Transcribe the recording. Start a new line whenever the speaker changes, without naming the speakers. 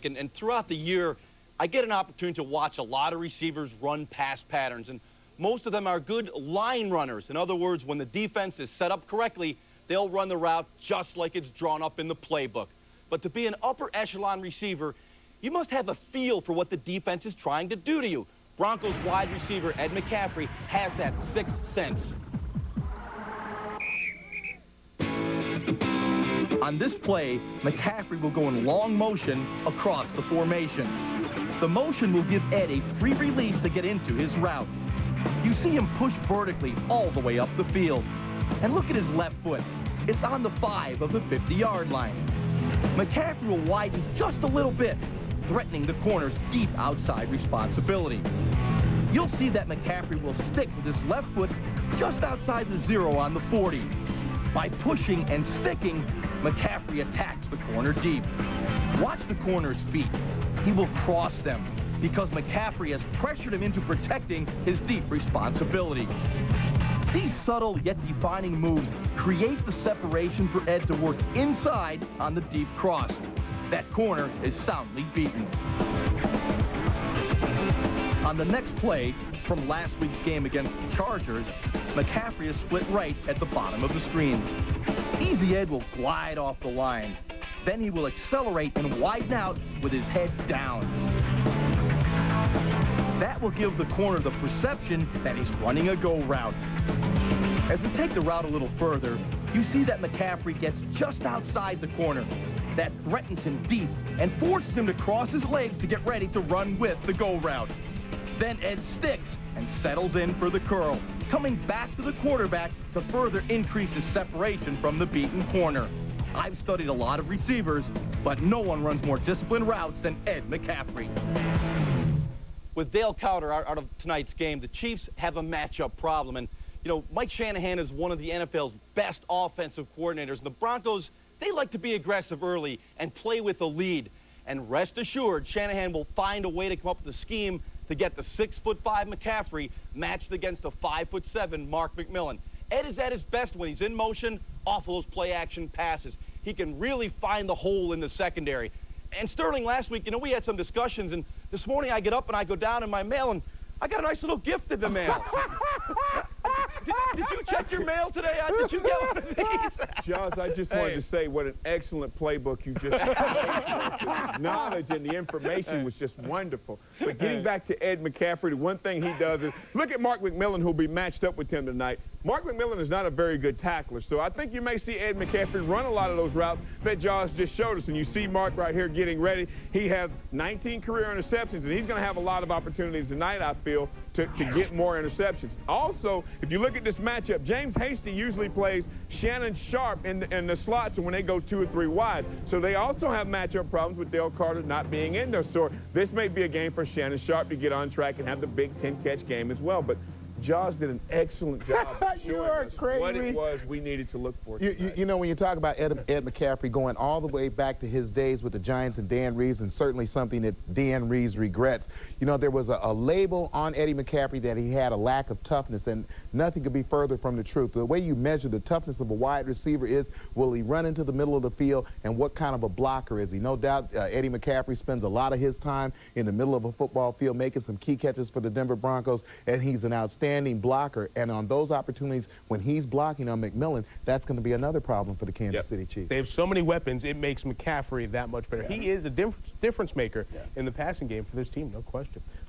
And throughout the year, I get an opportunity to watch a lot of receivers run pass patterns, and most of them are good line runners. In other words, when the defense is set up correctly, they'll run the route just like it's drawn up in the playbook. But to be an upper echelon receiver, you must have a feel for what the defense is trying to do to you. Broncos wide receiver Ed McCaffrey has that sixth sense. On this play, McCaffrey will go in long motion across the formation. The motion will give Ed a free release to get into his route. You see him push vertically all the way up the field. And look at his left foot. It's on the 5 of the 50-yard line. McCaffrey will widen just a little bit, threatening the corner's deep outside responsibility. You'll see that McCaffrey will stick with his left foot just outside the 0 on the 40. By pushing and sticking, McCaffrey attacks the corner deep. Watch the corner's feet. He will cross them because McCaffrey has pressured him into protecting his deep responsibility. These subtle yet defining moves create the separation for Ed to work inside on the deep cross. That corner is soundly beaten. On the next play from last week's game against the Chargers, McCaffrey is split right at the bottom of the screen. Easy Ed will glide off the line. Then he will accelerate and widen out with his head down. That will give the corner the perception that he's running a go route. As we take the route a little further, you see that McCaffrey gets just outside the corner. That threatens him deep and forces him to cross his legs to get ready to run with the go route. Then Ed sticks and settles in for the curl, coming back to the quarterback to further increase his separation from the beaten corner. I've studied a lot of receivers, but no one runs more disciplined routes than Ed McCaffrey. With Dale Cowder out of tonight's game, the Chiefs have a matchup problem. And, you know, Mike Shanahan is one of the NFL's best offensive coordinators. And the Broncos, they like to be aggressive early and play with a lead. And rest assured, Shanahan will find a way to come up with a scheme to get the 6'5" McCaffrey matched against a 5'7" Mark McMillan. Ed is at his best when he's in motion off of those play-action passes. He can really find the hole in the secondary. And Sterling, last week, you know, we had some discussions, and this morning I get up and I go down in my mail, and I got a nice little gift in the mail. Did you check your mail today? Did you get one of these?
Jaws, I just wanted to say what an excellent playbook you just had. Knowledge and the information was just wonderful. But getting back to Ed McCaffrey, the one thing he does is look at Mark McMillan, who'll be matched up with him tonight. Mark McMillan is not a very good tackler, so I think you may see Ed McCaffrey run a lot of those routes that Jaws just showed us. And you see Mark right here getting ready. He has 19 career interceptions, and he's going to have a lot of opportunities tonight, I feel, to get more interceptions. Also, if you look at this matchup, James Hasty usually plays Shannon Sharp in the slots when they go 2 or 3 wide. So they also have matchup problems with Dale Carter not being in there. So this may be a game for Shannon Sharp to get on track and have the big 10-catch game as well. But Jaws did an excellent job showing us what it was we needed to look for.
You know, when you talk about Ed McCaffrey going all the way back to his days with the Giants and Dan Reeves, and certainly something that Dan Reeves regrets, you know, there was a label on Eddie McCaffrey that he had a lack of toughness, and nothing could be further from the truth. The way you measure the toughness of a wide receiver is, will he run into the middle of the field, and what kind of a blocker is he? No doubt Eddie McCaffrey spends a lot of his time in the middle of a football field making some key catches for the Denver Broncos, and he's an outstanding blocker. And on those opportunities, when he's blocking on McMillan, that's going to be another problem for the Kansas City Chiefs.
They have so many weapons, it makes McCaffrey that much better. He is a difference maker in the passing game for this team, no question.